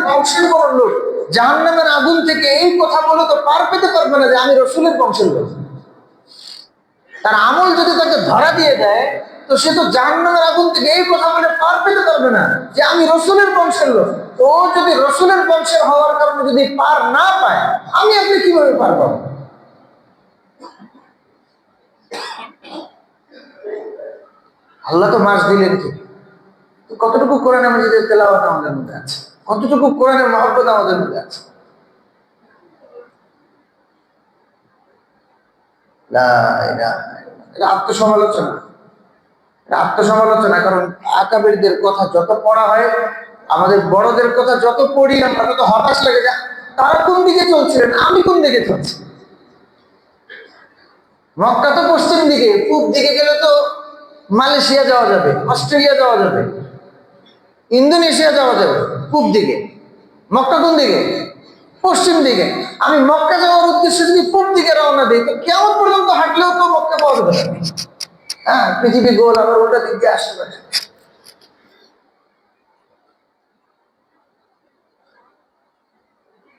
বংশের কোন লোক জাহান্নামের আগুন থেকে এই কথা বলে তো পার পেতে পারবে না যে আমি রসুলের বংশের লোক। তার আমল যদি তাকে ধরা দিয়ে দেয় তো সে তো জাহান্নামের আগুন থেকে এই কথা বলে পার পেতে পারবে না যে আমি রসুলের বংশের লোক। তো ও যদি রসুলের বংশের হওয়ার কারণে যদি পার না পায়, আমি আপনি কিভাবে পার পাবো? আল্লাহ তো মাস দিলেন কি, কতটুকু কোরআনে মাজিদের তেলাওয়াত আমাদের মধ্যে আছে, কতটুকু কোরআনের মহব্বত আমাদের মধ্যে আছে। এটা আত্মসমালোচনা, আত্মসমালোচনা। কারণ আকাবিরদের কথা যত পড়া হয়, আমাদের বড়দের কথা যত পড়ি আমরা তত হতাশ লাগে যায়। তারা কোন দিকে চলছিলেন, আমি কোন দিকে চলছি? মক্কা তো পশ্চিম দিকে, পূব দিকে গেলে তো মালয়েশিয়া যাওয়া যাবে, অস্ট্রেলিয়া যাওয়া যাবে, ইন্দোনেশিয়া যাওয়া যাবে পূব দিকে। মক্কা কোন দিকে? পশ্চিম দিকে। আমি মক্কা যাওয়ার উদ্দেশ্যে যদি পূব দিকে রওনা দিই তো কেমন পর্যন্ত হাঁটলেও তো মক্কা পাওয়া যাবে। হ্যাঁ, পৃথিবী গোল, আবার ওটা দিক দিয়ে আসতে পারে।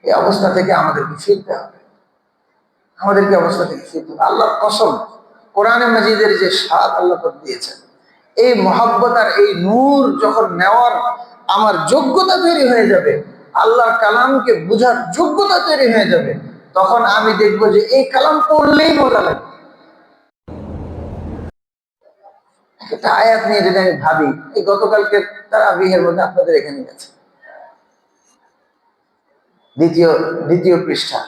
এই অবস্থা থেকে আমাদেরকে ফিরতে হবে, আমাদেরকে অবস্থা থেকে ফিরতে হবে। আল্লাহর কসম, কোরআনে মাজিদের যে স্বাদ আল্লাহ দিয়েছেন, এই মহব্বত আর এই নূর যখন নেওয়ার আমার যোগ্যতা তৈরি হয়ে যাবে, আল্লাহর কালামকে বুঝার যোগ্যতা তৈরি হয়ে যাবে, তখন আমি দেখবো যে এই কালাম পড়লেই মজা লাগে। একটা আয়াত নিয়ে যদি আমি ভাবি, এই গতকালকে তারাবিহের মধ্যে আপনাদের এখানে গেছে দ্বিতীয় পৃষ্ঠা,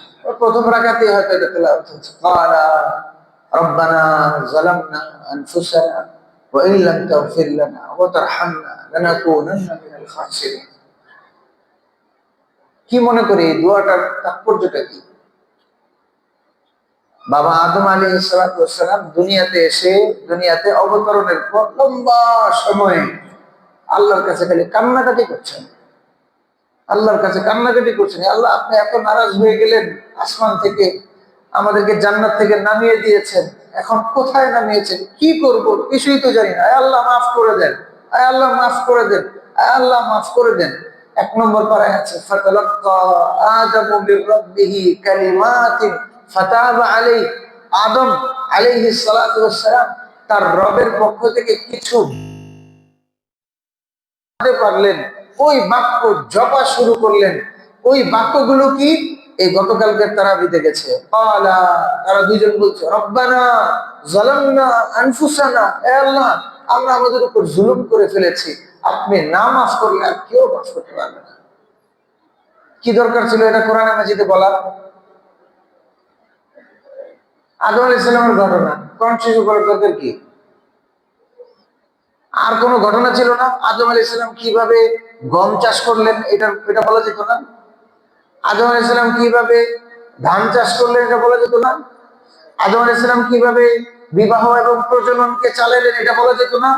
প্রথম রাকাতে হয়তো এটা তেলাওয়াত হচ্ছে, ক্বালা রব্বানা যালামনা আনফুসানা ওয়া ইন লাম তাগফির লানা ওয়া তারহামনা লানাকুনান্না মিনাল খাসিরিন। কি মনে করি এই দোয়াটার তাৎপর্যটা কি? বাবা আদম আলাইহিস সালাম দুনিয়াতে এসে, দুনিয়াতে অবতরণের পর লম্বা সময় আল্লাহর কাছে খালি কান্নাকাটি করছেন, আল্লাহর কাছে কান্নাকাটি করছেন। আল্লাহ, আপনি এত নারাজ হয়ে গেলেন, আসমান থেকে আমাদেরকে জান্নাত থেকে নামিয়ে দিয়েছেন, এখন কোথায় নামিয়েছেন, কি করব কিছুই তো জানি না। আয় আল্লাহ মাফ করে দেন, আয় আল্লাহ মাফ করে দেন, আয় আল্লাহ মাফ করে দেন। 1 নম্বর পারায় আছে, ফাতালাক্কা আদামু মির রাব্বিহি কালিমাতিন ফাতাবা আলাইহি। আদম আলাইহিস সালাতু ওয়াস সালাম তার রবের পক্ষ থেকে কিছু পারলেন, ওই বাক্য জপা শুরু করলেন। ওই বাক্যগুলো কি? এই গতকালকের তারাবিতে গেছে। তারা দুইজন বলছে, রব্বানা যালামনা আনফুসানা, হে আল্লাহ, আমরা আমাদের উপর জুলুম করে ফেলেছি, আপনি না মাফ করলে আর কেউ মাফ করতে পারবে না। কি দরকার ছিল এটা কোরআনে মাজিদে বলা? আদম আলাইহিস সালামের ঘটনা, কোন শিশু করার দরকার কি? আর কোন ঘটনা ছিল না? আদম আলাইহিস সালাম কিভাবে গম চাষ করলেন এটা বলা যেত না? আদম আলাইহিস সালাম কিভাবে ধান চাষ করলেন এটা বলা যেত না? আদম আলাইহিস সালাম কিভাবে বিবাহ এবং প্রজননকে চালালেন এটা বলা যেত না?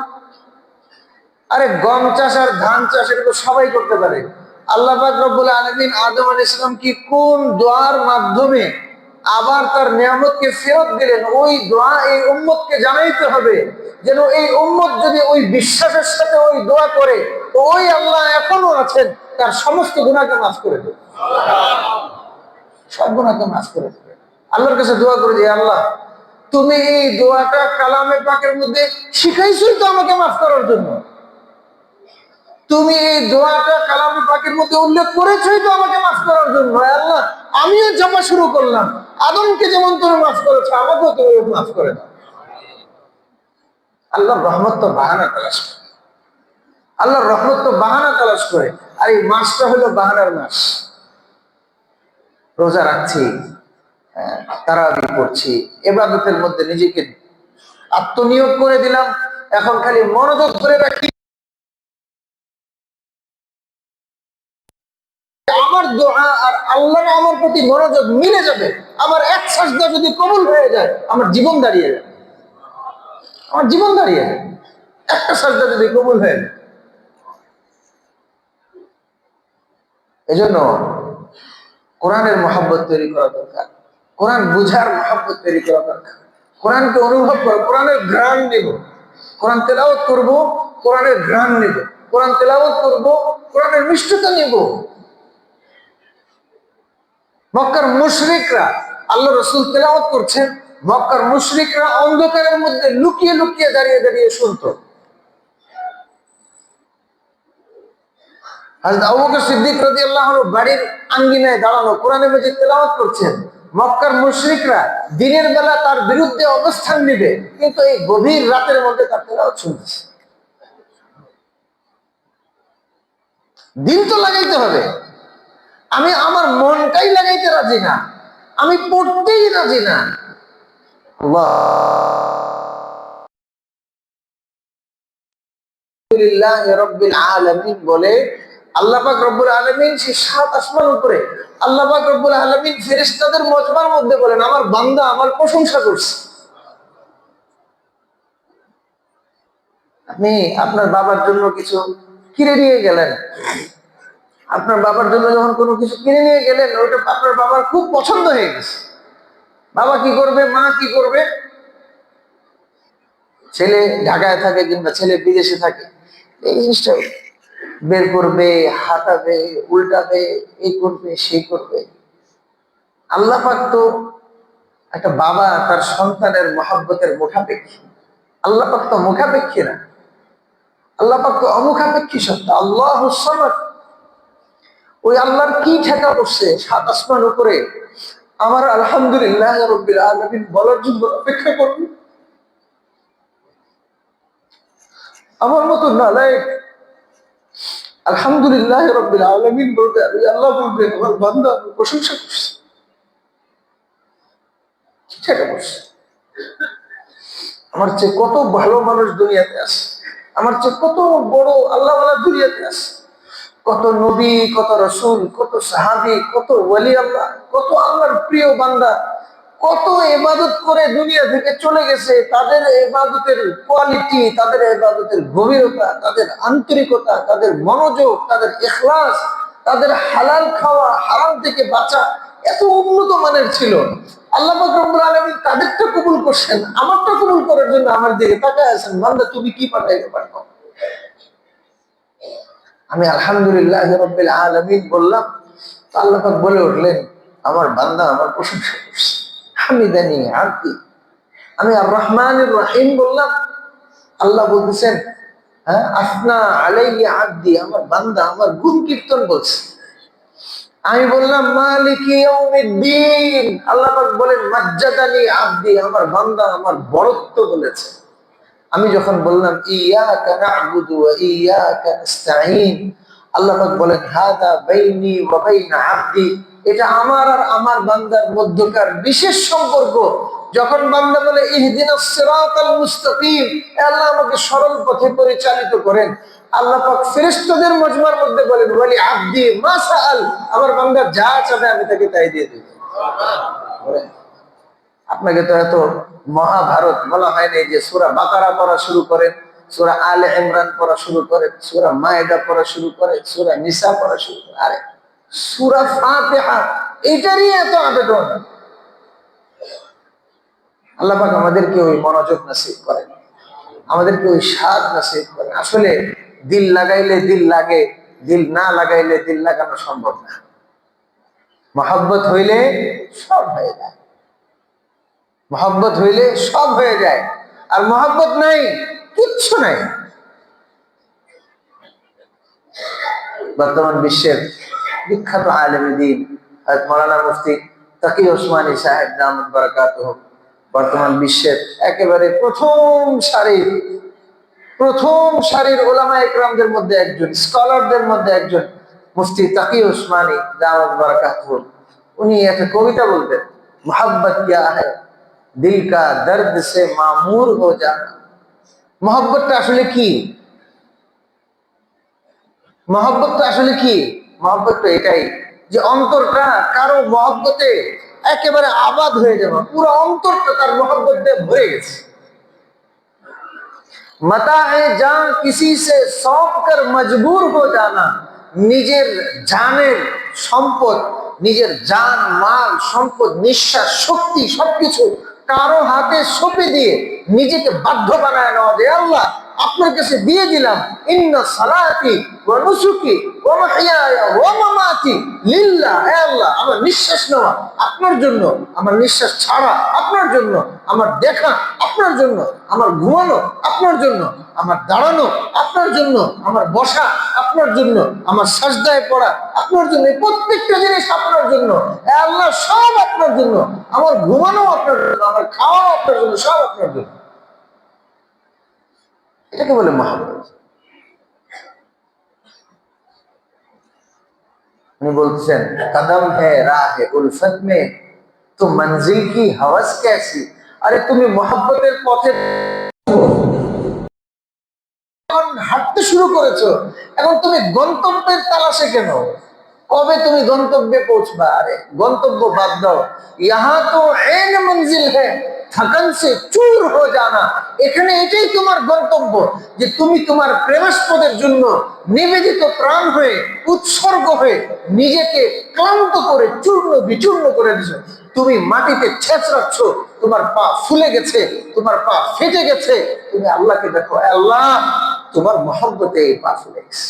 আরে গম চাষ আর ধান চাষ এটা তো সবাই করতে পারে। আল্লাহ পাক রব্বুল আলামিন আদম আলাইহিস সালামকে কোন দোয়ার মাধ্যমে আবার তার নিয়ামতকে ফেরত দিলেন, ওই দোয়া এই উম্মতকে জানাইতে হবে, যেন এই উম্মত যদি ওই বিশ্বাসের সাথে ওই দোয়া করে, তো ওই আল্লাহ এখনো আছেন, তার সমস্ত গুনাহকে মাফ করে দেবে, সব গুনাহকে মাফ করে দেবে। আল্লাহর কাছে দোয়া করে যে, আল্লাহ, তুমি এই দোয়াটা কালামে পাকের মধ্যে শিখাইছই তো আমাকে মাফ করার জন্য, তুমি এই দোয়াটা কালামে পাকের মধ্যে উল্লেখ করেছই তো আমাকে মাফ করার জন্য। আল্লাহ, আমিও জপা শুরু করলাম, আদমকে যেমন তুমি মাফ করেছো আমাকেও তুমি মাফ করে দাও। আল্লাহর রহমত তো বাহানা তালাশ করে, আল্লাহর রহমত তো বাহানা তালাশ করে। আর এই মাসটা হলো বাহানার মাস। রোজা রাখছি, তারাবি পড়ছি, ইবাদতের মধ্যে নিজেকে আত্মনিয়োগ করে দিলাম, এখন খালি মনোযোগ ধরে রাখি আমার দোয়া আর আল্লাহর আমার প্রতি মনোযোগ মিলে যাবে। আমার এক সাজদা যদি কবুল হয়ে যায়, আমার জীবন দাঁড়িয়ে যাবে, আমার জীবন দাঁড়িয়ে যাবে, একটা সাজদা যদি কবুল হয়ে যায়। এজন্য কোরআনের মহব্বত তৈরি করা দরকার, কোরআন বুঝার মহব্বত তৈরি করা দরকার, কোরআনকে অনুভব করা, কোরআনের ঘ্রাণ নেব, কোরআন তেলাওয়াত করব, কোরআনের ঘ্রাণ নেব, কোরআন তেলাওয়াত করব, কোরআনের মিষ্টতা নেব। মক্কার মুশরিকরা, আল্লাহ রাসূল তেলাওয়াত করছেন, মক্কার মুশরিকরা অন্ধকারের মধ্যে লুকিয়ে লুকিয়ে দাঁড়িয়ে দাঁড়িয়ে শুনতো। হযরত আবু বকর সিদ্দিক রাদিয়াল্লাহু আনহু বাড়ির আঙ্গিনায় দাঁড়ানো কোরআন মাজিদ তেলাওয়াত করছেন, মক্কার মুশরিকরা দিনের বেলা তার বিরুদ্ধে অবস্থান নেবে, কিন্তু এই গভীর রাতের মধ্যে তার তেলাওয়াত শুনতেছে। দিল তো লাগাইতে হবে, আমি আমার মনটাই লাগাইতে রাজি না, আমি পড়তেই রাজি না। আলহামদুলিল্লাহ রাব্বিল আলামিন বলে আল্লাহ পাক রব্বুল আলামিন সেই সাত আসমান উপরে, আল্লাহ পাক রব্বুল আলামিন ফেরেশতাদের মজমার মধ্যে বলেন, আমার বান্দা আমার প্রশংসা করছে। আপনি আপনার বাবার জন্য কিছু কিনে নিয়ে গেলেন, আপনার বাবার জন্য যখন কোনো কিছু কিনে নিয়ে গেলেন, ওইটা আপনার বাবার খুব পছন্দ হয়ে গেছে। বাবা কি করবে, মা কি করবে? ছেলে ঢাকায় থাকে কিংবা ছেলে বিদেশে থাকে, এই জিনিসটা বের করবে, হাতাবে, উল্টাবে, এই করবে, সেই করবে। আল্লাহ পাক তো একটা বাবা তার সন্তানের মহব্বতের মুখাপেক্ষী। আল্লাহ পাক তো মুখাপেক্ষী না, আল্লাহ পাক তো অমুখাপেক্ষী সত্তা, আল্লাহুস সামাদ। ওই আল্লাহর কি ঠেকা বসছে সাত আসমান উপরে আমার আলহামদুলিল্লাহ রাব্বিল আলামিন বলার জন্য অপেক্ষা করবে? আমার মতো নালায়েক আলহামদুলিল্লাহ রাব্বিল আলামিন বলতে আর আল্লাহ বলবে আমার বান্দা প্রশংসা করছে। ঠেকা বসছে। আমার চেয়ে কত ভালো মানুষ দুনিয়াতে আছে, আমার চেয়ে কত বড় আল্লাহওয়ালা দুনিয়াতে আছে, কত নবী, কত রাসূল, কত সাহাবী, কত ওয়ালি আল্লাহ, কত আল্লাহর প্রিয় বান্দা, কত ইবাদত করে দুনিয়া থেকে চলে গেছে। তাদের ইবাদতের কোয়ালিটি, তাদের ইবাদতের গভীরতা, তাদের আন্তরিকতা, তাদের মনোযোগ, তাদের ইখলাস, তাদের হালাল খাওয়া, হারাম থেকে বাঁচা এত উন্নত মানের ছিল। আল্লাহ পাক রব্বুল আলামিন তাদেরটা কবুল করছেন, আমারটা কবুল করার জন্য আমার দিকে তাকায় আছেন, বান্দা তুমি কি পাঠাইতে পারো? আমি আলহামদুলিল্লাহ রাব্বিল আলামিন বললাম, আল্লাহ পাক বলে উঠলেন, আমার বান্দা আমার প্রশংসা করছে। হামিদানি আব্দি। আমি আর রহমানির রহিম বললাম, আল্লাহ বলতেছেন, হ্যাঁ, আসনা আলাইয়া আব্দি, আমার বান্দা আমার গুণ কীর্তন বলছে। আমি বললাম মালিকি ইয়াউমিদ্দিন, আল্লাহ পাক বলেন মাজ্জাদানি আব্দি, আমার বান্দা আমার বড়ত্ব বলেছে। আমি যখন বললাম ইয়াকা না'বুদু ওয়া ইয়াকা নাস্তাঈন, আল্লাহ পাক বলেন হাদা বাইনি ওয়া বাইনা আব্দি, এটা আমার আর আমার বান্দার মধ্যকার বিশেষ সম্পর্ক। যখন বান্দা বলে ইহদিনাস সিরাতাল মুস্তাকিম, আল্লাহ আমাকে সরল পথে পরিচালিত করেন, আল্লাহ পাক ফেরেশতাদের মজমার মধ্যে বলেন ওয়ালি আব্দি মা সাআল, আমার বান্দা যা চাবে আমি তাকে তাই দিয়ে দেব। আপনাকে তো এত মহাভারত বলা হয় নাই যে সূরা বাকারা পড়া শুরু করেন, সূরা আলে ইমরান পড়া শুরু করেন, সূরা মায়েদা পড়া শুরু করেন, সূরা নিসা পড়া শুরু করেন। আরে সূরা ফাতিহা, এটারই এত আবেদন। আল্লাহ পাক আমাদেরকে ওই মনোযোগ নসিব করেন, আমাদেরকে ওই স্বাদ নসিব করেন। আসলে দিল লাগাইলে দিল লাগে, দিল না লাগাইলে দিল লাগানো সম্ভব না। মহব্বত হইলে সব হয়ে যায়, মহব্বত হইলে সব হয়ে যায়, আর মহব্বত নাই কিচ্ছু নাই। বর্তমান বিশ্বের বিখ্যাত আলেমে দ্বীন হযরত মাওলানা মুফতি তাকি ওসমানী সাহেব দামাত বারাকাতুহু বর্তমান বিশ্বের একেবারে প্রথম সারির উলামায়ে ইকরামদের মধ্যে একজন, স্কলারদের মধ্যে একজন মুফতি তাকি ওসমানী দামাত বারাকাতুহু। উনি একটা কবিতা বলতেন, মোহাব্বত কিয়া হ্যায় দিল কা দর্দ সে মামুর হো জানা। মহব্বতটা আসলে কি? মহব্বতটা আসলে কি? মহব্বতটা এটাই যে অন্তরটা কারো মহব্বতে একেবারে আবাদ হয়ে যাবে, পুরো অন্তরটা তার মহব্বত দিয়ে ভরে গেছে। মাতায়ে জান কিসি সে সৌঁপ কর মজবুর হো জানা, নিজের জানের সম্পদ, নিজের জান মাল সম্পদ নিঃশ্বাস শক্তি সবকিছু কারো হাতে সঁপে দিয়ে নিজেকে বাধ্য বানায় নেওয়া যায়, আল্লাহ আপনার কাছে দিয়ে দিলাম, ইন্না সালাতি ওয়া নুসুকি ওয়া মাহইয়ায়া ওয়া মামাতি লিল্লাহ। হে আল্লাহ, আমার নিঃশ্বাস নেওয়া আপনার জন্য, আমার নিঃশ্বাস ছাড়া আপনার জন্য, আমার দেখা আপনার জন্য, আমার ঘুমানো আপনার জন্য, আমার দাঁড়ানো আপনার জন্য, আমার বসা আপনার জন্য, আমার সাজদায় পড়া আপনার জন্য, প্রত্যেকটা জিনিস আপনার জন্য। হে আল্লাহ, সব আপনার জন্য, আমার ঘুমানো আপনার জন্য, আমার খাওয়া আপনার জন্য, সব আপনার জন্য। এটাকে বলে মহব্বত। উনি বলছেন, কদম হে রাহে উলফত মে তো মঞ্জিল কি হওয়াস कैसी। আরে তুমি মহব্বতের পথে হাঁটতে শুরু করেছো, এখন তুমি গন্তব্যের তালাশে কেন? কবে তুমি গন্তব্যে পৌঁছবা? আরে গন্তব্য বাদ দাও, ইহা তো এন মঞ্জিল হ্যায় থকন সে চুর হো জানা। এখানে এটাই তোমার গন্তব্য, যে তুমি তোমার প্রেমাস্পদের জন্য নিবেদিত প্রাণ হয়ে, উৎসর্গ হয়ে, নিজেকে ক্লান্ত করে চূর্ণ বিচূর্ণ করে দিছো। তুমি মাটিতে ছেঁচড়াচ্ছ, তোমার পা ফুলে গেছে, তোমার পা ফেটে গেছে, তুমি আল্লাহকে দেখো, আল্লাহ তোমার মহব্বতে এই পা ফুলে গেছে,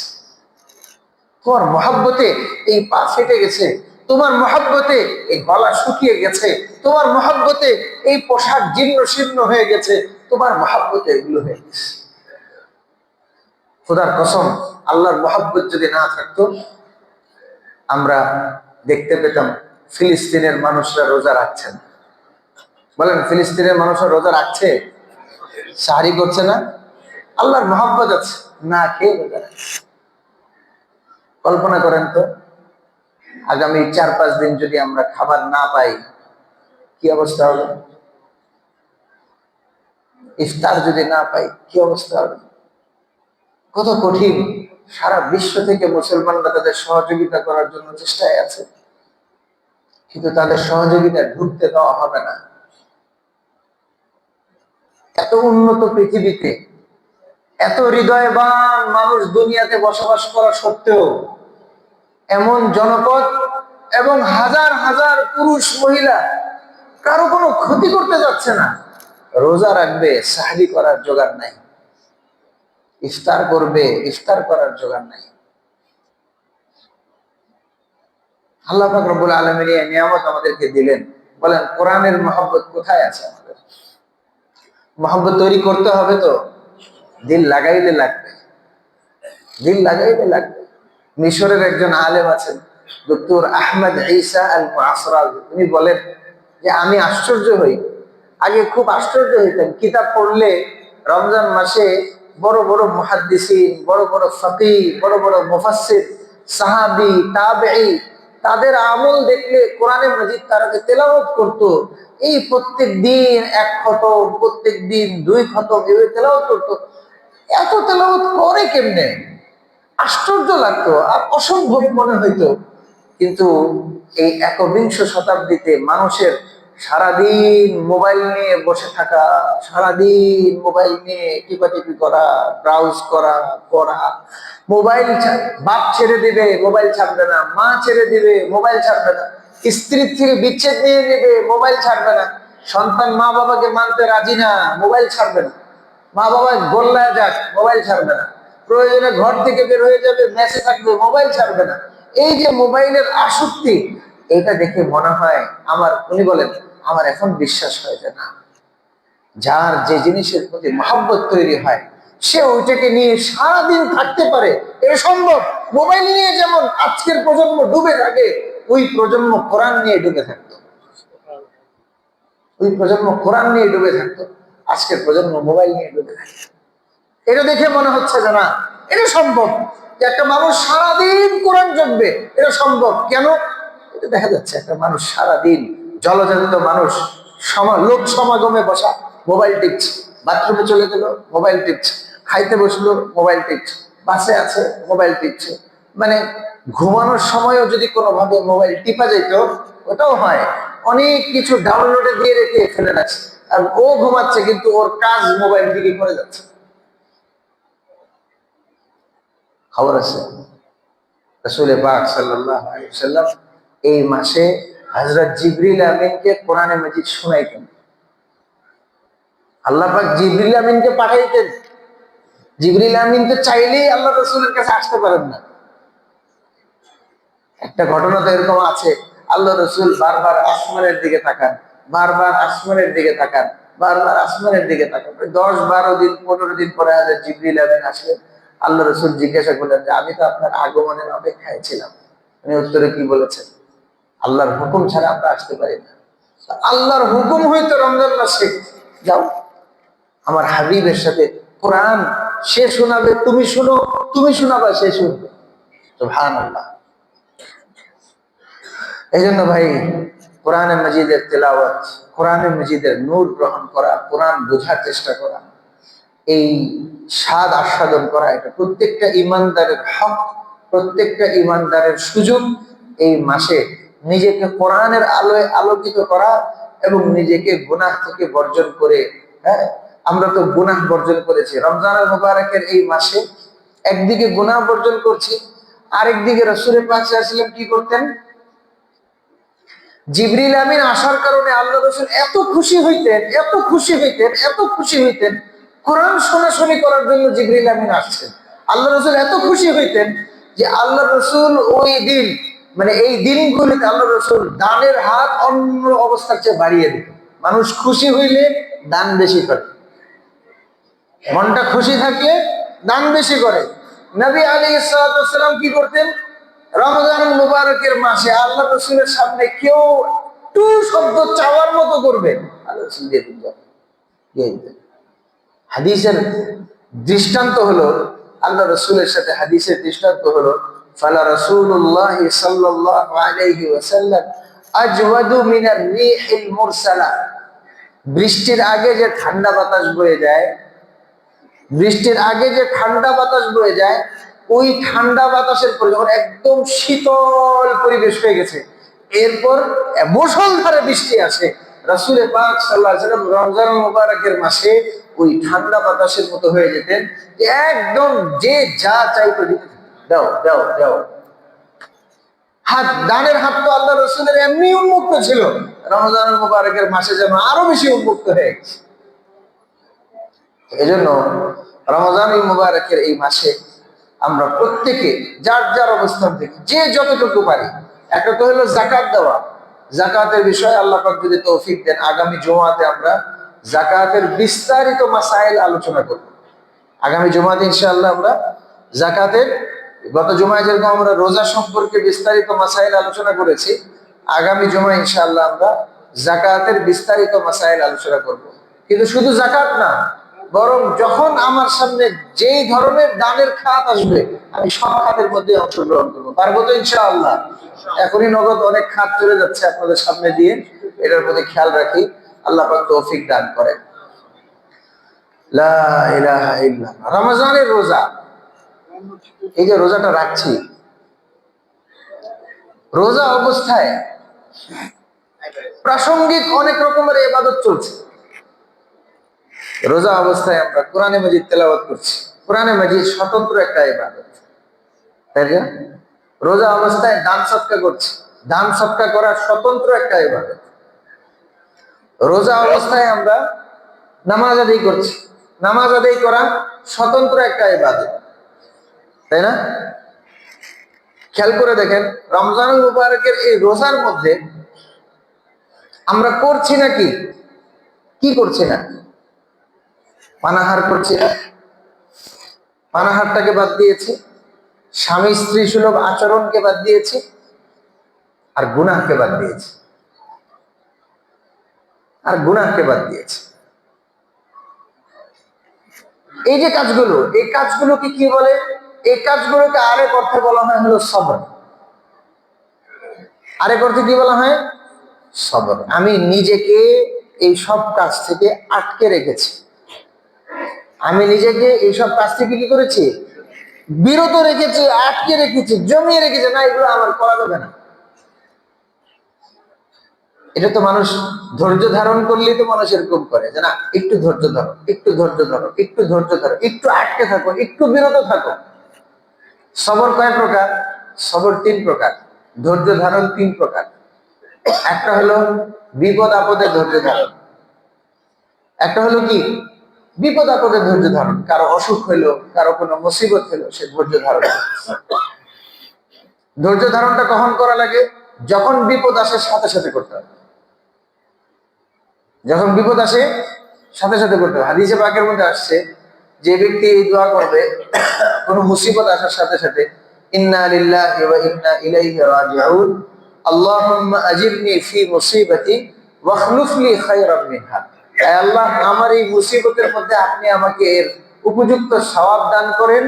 তোমার মহব্বতে এই পা ফেটে গেছে, তোমার মহব্বতে এই গলা শুকিয়ে গেছে, তোমার মহব্বতে এই পোশাক জীর্ণ শীর্ণ হয়ে গেছে, তোমার মহব্বতে এগুলো হয়ে গেছে। খোদার কসম, আল্লাহর মহব্বত যদি না থাকতো, আমরা দেখতে পেতাম ফিলিস্তিনের মানুষরা রোজা রাখছে না। বলেন, ফিলিস্তিনের মানুষরা রোজা রাখছে? সাহারি করছে না? আল্লাহর মহব্বত আছে, না খেয়ে রোজা রাখছে। কল্পনা করেন তো, আগামী 4-5 দিন যদি আমরা খাবার না পাই, কি অবস্থা হবে? ইফতার যদি না পাই, কি অবস্থা হবে? কত কঠিন। সারা বিশ্ব থেকে মুসলমানরা তাদের সহযোগিতা করার জন্য চেষ্টায় আছে, কিন্তু তাদের সহযোগিতা ঢুকতে দেওয়া হবে না। এত উন্নত পৃথিবীতে, এত হৃদয়বান মানুষ দুনিয়াতে বসবাস করা সত্ত্বেও, এমন জনপদ এবং হাজার হাজার পুরুষ মহিলা কারো কোনো ক্ষতি করতে যাচ্ছে না, রোজা রাখবে, সাহারি করার জোগাড় নাই, ইফতার করবে, ইফতার করার জোগাড় নাই। আল্লাহ পাক রব্বুল আলামিন এই নিয়ামত আমাদেরকে দিলেন। বলেন, কোরআনের মহব্বত কোথায় আছে? আমাদের মহব্বত তৈরি করতে হবে তো দিল লাগাইলে লাগবে, দিল লাগাইলে লাগবে। মিশরের একজন আলেম আছেন, ডক্টর আহমদ ঈসা আল মুআসরাজি, উনি বলেন যে আমি আশ্চর্য হই, আগে খুব আশ্চর্য হইতেন, কিতাব পড়লে রমজান মাসে বড় বড় মুহাদ্দিসিন, বড় বড় ফকিহ, বড় বড় মুফাসসির, সাহাবী, তাবেঈ, তাদের আমল দেখলে কোরআনে মাজিদ তারা যে তেলাওয়াত করতো, এই প্রত্যেক দিন 1 খতম, প্রত্যেক দিন 2 খতম, এভাবে তেলাওয়াত করতো। এত তেলাওয়াত করে কেমনে? আশ্চর্য লাগতো আর অসম্ভব মনে হইতো। কিন্তু এই 21 শতাব্দীতে মানুষের সারাদিন মোবাইল নিয়ে বসে থাকা, সারাদিন মোবাইল নিয়ে টিপাটিপি করা, ব্রাউজ করা, পড়া, মোবাইল বাপ ছেড়ে দিবে, মোবাইল ছাড়বে না, মা ছেড়ে দিবে, মোবাইল ছাড়বে না, স্ত্রীর থেকে বিচ্ছেদ নিয়ে নেবে, মোবাইল ছাড়বে না, সন্তান মা বাবাকে মানতে রাজি না, মোবাইল ছাড়বে না, মা বাবা গোল্লায় যাক, মোবাইল ছাড়বে না, প্রয়োজনে ঘর থেকে বের হয়ে যাবে, মেসে থাকবে, মোবাইল ছাড়বে না। এই যে মোবাইলের আসক্তি, এটা দেখে মনে হয় আমার, উনি বলেন, আমার এখন বিশ্বাস হয় যে না, যার যে জিনিসের প্রতি মহব্বত তৈরি হয়, সে ওইটাকে নিয়ে সারাদিন থাকতে পারে। এটা সম্ভব। মোবাইল নিয়ে যেমন আজকের প্রজন্ম ডুবে থাকে, ওই প্রজন্ম কোরআন নিয়ে ডুবে থাকতো, ওই প্রজন্ম কোরআন নিয়ে ডুবে থাকতো, আজকের প্রজন্ম মোবাইল নিয়ে ডুবে থাকে। এটা দেখে মনে হচ্ছে যে না, এটা সম্ভব যে একটা মানুষ সারাদিন কোরআন জপবে, এটা সম্ভব। কেন? এটা দেখা যাচ্ছে একটা মানুষ সারাদিন, জলজান্ত মানুষ, লোক সমাগমে বসা, মোবাইল টিপছে, বাথরুমে চলে গেল, মোবাইল টিপছে, খাইতে বসলো, মোবাইল টিপছে, বাসে আছে, মোবাইল টিপছে, মানে ঘুমানোর সময়ও যদি কোনোভাবে মোবাইল টিপা যেত, ওটাও হয়। অনেক কিছু ডাউনলোডে দিয়ে রেখে ফেলে রাখছে, আর ও ঘুমাচ্ছে কিন্তু ওর কাজ মোবাইল দিকে করে যাচ্ছে। খবর আছে, রাসূল পাক সাল্লাল্লাহু আলাইহি ওয়াসাল্লাম এই মাসে হযরত জিবরিল আমিনকে কোরআনে মাজিদ শোনাইতেন। আল্লাহ পাক জিবরিল আমিনকে পাঠাইতেন জিবরিল আমিন তো চাইলেই আল্লাহ রসুলের কাছে আসতে পারেন না। একটা ঘটনা তো এরকম আছে, আল্লাহ রসুল বারবার আসমানের দিকে তাকান, বারবার আসমানের দিকে তাকান, বারবার আসমানের দিকে তাকান। 10-12 দিন 15 দিন পরে জিবরিল আমিন আসলেন। আল্লাহ রসুল জিজ্ঞাসা করলেন যে আমি তো আপনার আগমনের অপেক্ষায় ছিলাম। উনি উত্তরে কি বলেছেন? আল্লাহর হুকুম ছাড়া আমরা আসতে পারি না। আল্লাহর হুকুম হইতো রমজান মাসে যাও আমার হাবিবের সাথে কোরআন সে শোনাবে, তুমি শুনো, তুমি শোনাবা সে শুনবে। সুবহানাল্লাহ। এই জন্য ভাই কোরআনে মজিদের তেলাওয়াত, কোরআনে মজিদের নূর গ্রহণ করা, কোরআন বোঝার চেষ্টা করা, এই স্বাদ আস্বাদন করা, এটা প্রত্যেকটা ইমানদারের হক, প্রত্যেকটা ইমানদারের সুযোগ। এই মাসে নিজেকে কোরআনের আলোয় আলোকিত করা এবং নিজেকে গুনাহ থেকে বর্জন করে, হ্যাঁ আমরা তো গুনাহ বর্জন করেছি রমজানুল মুবারকের এই মাসে। একদিকে গুনাহ বর্জন করছি, আরেকদিকে রাসূল পাক সাল্লাল্লাহু আলাইহি ওয়াসাল্লাম কি করতেন? জিবরিল আমিন আসার কারণে আল্লাহ রসুল এত খুশি হইতেন, এত খুশি হইতেন, এত খুশি হইতেন। কোরআন শোনাশুনি করার জন্য জিবরিল আমিন আসছেন। আল্লাহ রসুল এত খুশি হইতেন যে আল্লাহ রসুল ওই দিন, মানে এই দিনগুলিতে আল্লাহ রসুল দানের হাত অন্য অবস্থার চেয়ে বাড়িয়ে দিত। মানুষ খুশি হইলে দান বেশি করে, মনটা খুশি থাকলে দান বেশি করে। নবী আলাইহিস সালাম কি করতেন? রমজানুল মুবারকের মাসে আল্লাহ রসুলের সামনে কেউ টু শব্দ চাওয়ার মতো করবে, আল্লাহ রসুল দিয়ে দিতেন। হাদিসের দৃষ্টান্ত হলো, আল্লাহ রসুলের সাথে হাদিসের দৃষ্টান্ত হলো, ফালা রাসূলুল্লাহ সাল্লাল্লাহু আলাইহি ওয়াসাল্লাম আজওয়াদু মিনার রিহিল মুরসালা। বৃষ্টির আগে যে ঠান্ডা বাতাস বয়ে যায়, বৃষ্টির আগে যে ঠান্ডা বাতাস বয়ে যায়, ওই ঠান্ডা বাতাসের পরে যখন একদম শীতল পরিবেশ হয়ে গেছে, এরপর মুষলধারে বৃষ্টি আসে, রাসূল পাক সাল্লাল্লাহু আলাইহি ওয়াসাল্লাম রমজানুল মুবারকের মাসে ওই ঠান্ডা বাতাসের মতো হয়ে যেতেন, একদম যে যা চাইতো দিতে, দাও দাও দাও। হাত, দানের হাত তো আল্লাহ রসুলের এমনি উন্মুক্ত ছিল, রমজানুল মুবারকের মাসে যেন আরো বেশি উন্মুক্ত হয়ে গেছে। এই জন্য রমজানুল মুবারকের এই মাসে আমরা প্রত্যেকে যার যার অবস্থান থেকে যে যতটুকু পারি, একটা তো হলো যাকাত দেওয়া। যাকাতের বিষয়ে আল্লাহ পাক যদি তৌফিক দেন, আগামী জুমাতে আমরা যাকাতের বিস্তারিত মাসাইল আলোচনা করব। আগামী জুমাতে ইনশাআল্লাহ আমরা যাকাতের, গত জুমায় যেরকম আমরা রোজা সম্পর্কে বিস্তারিত মাসাইল আলোচনা করেছি, আগামী জুমায় ইনশাআল্লাহ আমরা যাকাতের বিস্তারিত মাসাইল আলোচনা করব। কিন্তু শুধু যাকাত না, বরং যখন আমার সামনে যেই ধরনের দানের খাত আসবে, আমি সব খাতের মধ্যে অংশগ্রহণ করবো। পারবো তো ইনশাআল্লাহ? এখনই নগদ অনেক খাত চলে যাচ্ছে আপনাদের সামনে দিয়ে, এটার প্রতি খেয়াল রাখি। আল্লাহ পাক তৌফিক দান করেন। লা ইলাহা ইল্লাল্লাহ। রমজানের রোজা, এই যে রোজাটা রাখছি, রোজা অবস্থায় প্রাসঙ্গিক অনেক রকমের ইবাদত চলছে। রোজা অবস্থায় আমরা কোরআনে মাজিদ তেলাওয়াত করছি। কোরআনে মাজিদ স্বতন্ত্র একটা ইবাদত, তাই না? রোজা অবস্থায় দান সদকা করছি, দান সদকা করা স্বতন্ত্র একটা ইবাদত। রোজা অবস্থায় আমরা নামাজ আদায় করছি, নামাজ আদায় করা স্বতন্ত্র একটা ইবাদত, তাই না? খেয়াল করে দেখেন, রমজানুল মুবারকের এই রোজার মধ্যে আমরা করছি নাকি, কি করছি না? পানাহার করছি না, পানাহারটাকে বাদ দিয়েছি, স্বামী স্ত্রী সুলভ আচরণকে বাদ দিয়েছি, আর গুনাহকে বাদ দিয়েছি, আর গুনাহকে বাদ দিয়েছি। এই যে কাজগুলো, এই কাজগুলোকে কি বলে? এই কাজগুলোকে আরেক অর্থে বলা হয় হলো সবর। আরেক অর্থে কি বলা হয়? সবর। আমি নিজেকে এই সব কাজ থেকে আটকে রেখেছি, আমি নিজেকে এইসব কাজ থেকে কি করেছি? বিরত রেখেছি, আটকে রেখেছি, জমিয়ে রেখেছি। না, এগুলো আমার করা যাবে না। এটা তো মানুষ ধৈর্য ধারণ করলেই তো মানুষ এরকম করে, যে না একটু ধৈর্য ধরো, একটু ধৈর্য ধরো, একটু ধৈর্য ধরো, একটু আটকে থাকো, একটু বিরত থাকো। সবর কয় প্রকার? সবর 3 প্রকার, ধৈর্য ধারণ 3 প্রকার। একটা হলো বিপদ আপদে ধৈর্য ধারণ, একটা হলো কি বিপদ আপদে ধৈর্য ধারণ, কারো অসুখ হইলো, কারো কোনো মুসিবত হইলো, সে ধৈর্য ধারণ। ধৈর্য ধারণটা কখন করা লাগে? যখন বিপদ আসে সাথে সাথে করতে হবে। যখন বিপদ আসে সাথে সাথে করতে হবে। হাদিসে পাকের মধ্যে আসছে, যে ব্যক্তি এই দোয়া করবে কোনো মুসিবত আসার সাথে সাথে, ইন্না লিল্লাহি ওয়া ইন্না ইলাইহি রাজিউন, আল্লাহুম্মা আজিরনি ফি মুসিবাতি ওয়াখলুফ লি খায়রাম মিনহা। হে আল্লাহ, আমার এই মুসিবতের মধ্যে আপনি আমাকে এর উপযুক্ত সওয়াব দান করেন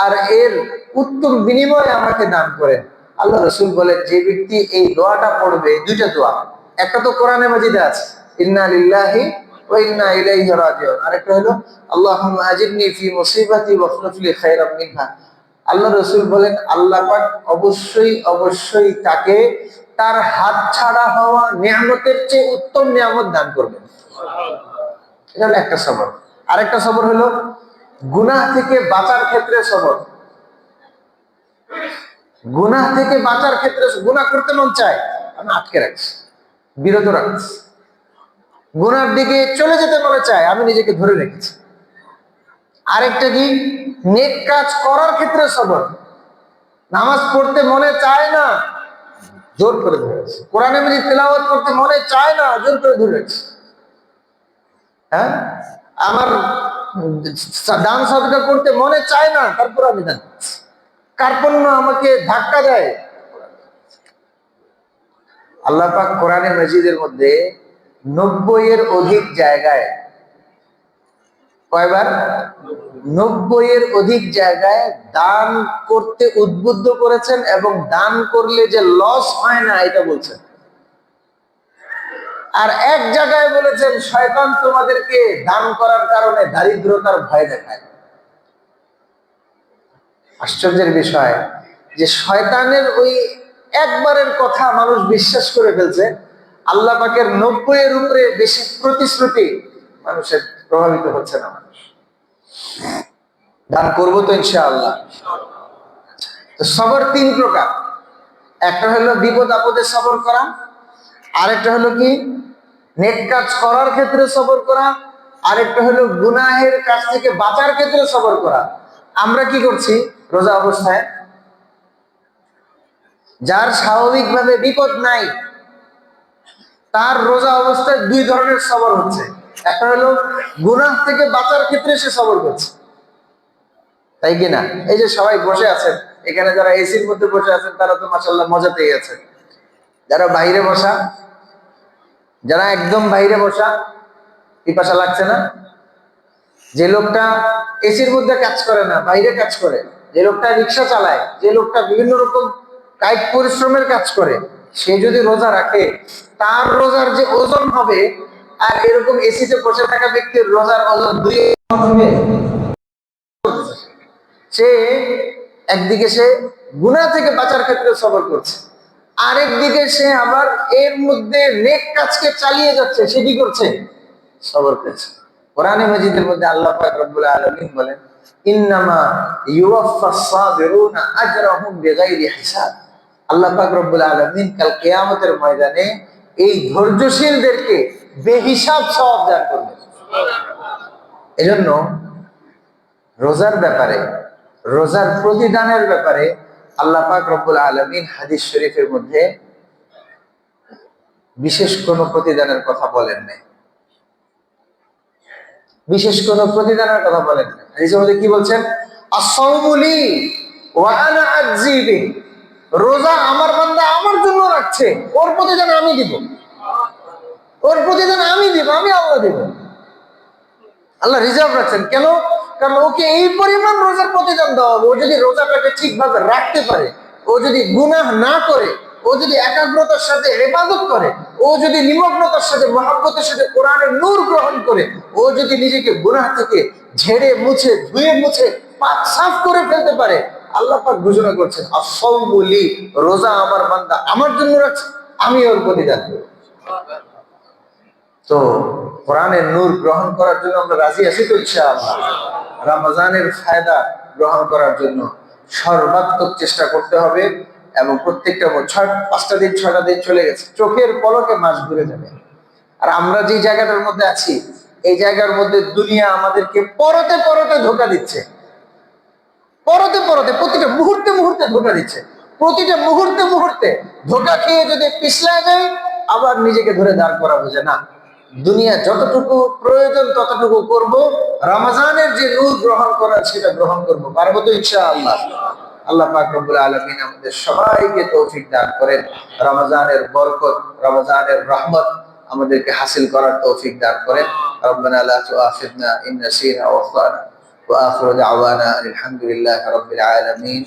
আর এর উত্তম বিনিময় আমাকে দান করেন। আল্লাহ রাসূল বলেন, যে ব্যক্তি এই দোয়াটা পড়বে, দুইটা দোয়া, একটা তো কোরআনে মাজিদে আছে, ইন্না লিল্লাহি ওয়া ইন্না ইলাইহি রাজিউন, আরেকটা হলো আল্লাহুম্মা আজিরনি ফি মুসিবাতি ওয়াখলুফ লি খায়রাম মিনহা। আল্লাহ রাসূল বলেন, আল্লাহ পাক অবশ্যই অবশ্যই তাকে তার হাত ছাড়া হওয়া নিয়ামতের চেয়ে উত্তম নিয়ামত দান করবেন। এটা হলো একটা সবর। আরেকটা সবর হলো গুনাহ থেকে বাঁচার ক্ষেত্রে সবর। গুনাহ থেকে বাঁচার ক্ষেত্রে, গুনাহ করতে মন চায়, আমি আটকে রাখছি, বিরত রাখছি। গুনার দিকে চলে যেতে মনে চায়, আমি নিজেকে ধরে রেখেছি। আরেকটা কি, নেক কাজ করার ক্ষেত্রে সবর। নামাজ পড়তে মনে চায় না, জোর করে ধরে রাখছি। কোরআনে মাজিদ তেলাওয়াত করতে মনে চায় না, জোর করে ধরে রাখছি। হ্যাঁ, আমার দান সদকা করতে মনে চায় না, তারপর আমি দান করছি। কার্পণ্য আমাকে ধাক্কা দেয়। আল্লাহ পাক কোরআনে মাজিদের মধ্যে 90-এর অধিক জায়গায়, কয়বার? 90-এর অধিক জায়গায় দান করতে উদ্বুদ্ধ করেছেন, এবং দান করলে যে লস হয় না এটা বলছেন। আর এক জায়গায় বলেছেন, শয়তান তোমাদেরকে দান করার কারণে দারিদ্রতার ভয় দেখায়। আশ্চর্যের বিষয় যে শয়তানের ওই একবারের কথা মানুষ বিশ্বাস করে ফেলছে, আল্লাহ পাকের 90-এর উপরে বেশি প্রতিশ্রুতি মানুষের প্রভাবিত হচ্ছে না। মানুষ দান করবো তো ইনশাআল্লাহ। তো সবর 3 প্রকার। একটা হলো বিপদ আপদে সবর করা, আরেকটা হলো কি নেক কাজ করার ক্ষেত্রে সবর করা, আরেকটা হলো গুনাহের কাছ থেকে বাঁচার ক্ষেত্রে সবর করা। আমরা কি করছি রোজা অবস্থায়? যার স্বাভাবিকভাবে বিপদ নাই, তার রোজা অবস্থায় 2 ধরনের সবর হচ্ছে। একটা হলো গুনাহ থেকে বাঁচার ক্ষেত্রে সে সবর করছে, তাই কিনা? এই যে সবাই বসে আছেন এখানে, যারা এসির মধ্যে বসে আছেন তারা তো মাশাআল্লাহ মজাতেই আছেন। যারা বাইরে বসা, যারা একদম বাইরে বসা, পিপাসা লাগছে না? যে লোকটা এসির মধ্যে কাজ করে না, বাইরে কাজ করে, যে লোকটা রিক্সা চালায়, যে লোকটা বিভিন্ন রকম কায়িক পরিশ্রমের কাজ করে, সে যদি রোজা রাখে, তার রোজার যে ওজন হবে আর এরকম এসিতে বসে থাকা ব্যক্তির রোজার ওজন 2 হবে। সে একদিকে সে গুনাহ থেকে বাঁচার ক্ষেত্রে সবর করছে, আরেকদিকে সে আবার এর মধ্যে নেক কাজকে চালিয়ে যাচ্ছে, সে কি করছে? সবর করছে। কোরআনে মাজিদের মধ্যে আল্লাহ পাক রব্বুল আলামিন বলেন, ইন্নামা ইউওয়াফাস সাবিরুনা আজরাহুম বিগাইরি হিসাব। আল্লাহ পাক রব্বুল আলামিন কাল কিয়ামতের ময়দানে এই ধৈর্যশীলদেরকে বেহিসাব সওয়াব দান করবেন। এজন্য রোজার ব্যাপারে, রোজার প্রতিদানের ব্যাপারে আল্লাহ পাক রব্বুল আলামিন হাদিস শরীফের মধ্যে বিশেষ কোনো প্রতিদানের কথা বলেন নাই। বিশেষ কোনো প্রতিদানের কথা বলেন নাই। হাদিসের মধ্যে কি বলছেন? আস-সাওমু লি ওয়া আনা আজজি বিহি। রোজা আমার বান্দা আমার জন্য রাখছে, ওর প্রতিদান আমি দিব। ওর প্রতিদান আমি দিব, আমি আল্লাহ দিব। আল্লাহ রিজার্ভ রাখছেন কেন? কারণ ওকে এই পরিমাণ রোজার প্রতিদান দেওয়া হবে। ও যদি রোজাটাকে ঠিকভাবে রাখতে পারে, ও যদি গুনাহ না করে, ও যদি একাগ্রতার সাথে ইবাদত করে, ও যদি নিমগ্নতার সাথে মহব্বতের সাথে কোরআনের নূর গ্রহণ করে, ও যদি নিজেকে গুনাহ থেকে ঝেড়ে মুছে ধুয়ে মুছে পাক সাফ করে ফেলতে পারে, আল্লাহ পাক ঘোষণা করছেন, আস-সাওমু লি, রোজা আমার বান্দা আমার জন্য রাখছে, আমি ওর প্রতিদান দেব। তো কোরআনের নূর গ্রহণ করার জন্য আমরা রাজি আছি তো ইনশাআল্লাহ। রমজানের ফায়দা গ্রহণ করার জন্য সর্বাত্মক চেষ্টা করতে হবে, এবং প্রত্যেকটা 5টা দিন 6টা দিন চলে গেছে, চোখের পলকে মাস ঘুরে যাবে। আর আমরা যে জায়গাটার মধ্যে আছি, এই জায়গার মধ্যে দুনিয়া আমাদেরকে পরতে পরতে ধোঁকা দিচ্ছে, পরতে পরতে প্রতিটা মুহূর্তে মুহূর্তে ধোঁকা দিচ্ছে। প্রতিটা মুহূর্তে মুহূর্তে ধোঁকা খেয়ে যদি পিছলা যায়, আবার নিজেকে ধরে দাঁড় করাবো যে না, দুনিয়া যতটুকু প্রয়োজন ততটুকু করব, রমজানের যে নূর গ্রহণ করার সেটা গ্রহণ করবো। পারবো তো ইনশাআল্লাহ? আল্লাহ পাক রব্বুল আলামিন আমাদের সবাইকে তৌফিক দান করেন। রমজানের বরকত, রমজানের রহমত আমাদেরকে হাসিল করার তৌফিক দান করেন। রব্বানা লা তুআখিযনা ইন নাসিনা ওয়া আখতানা ওয়া আখিরু দাওয়ানা আলহামদুলিল্লাহি রাব্বিল আলামিন।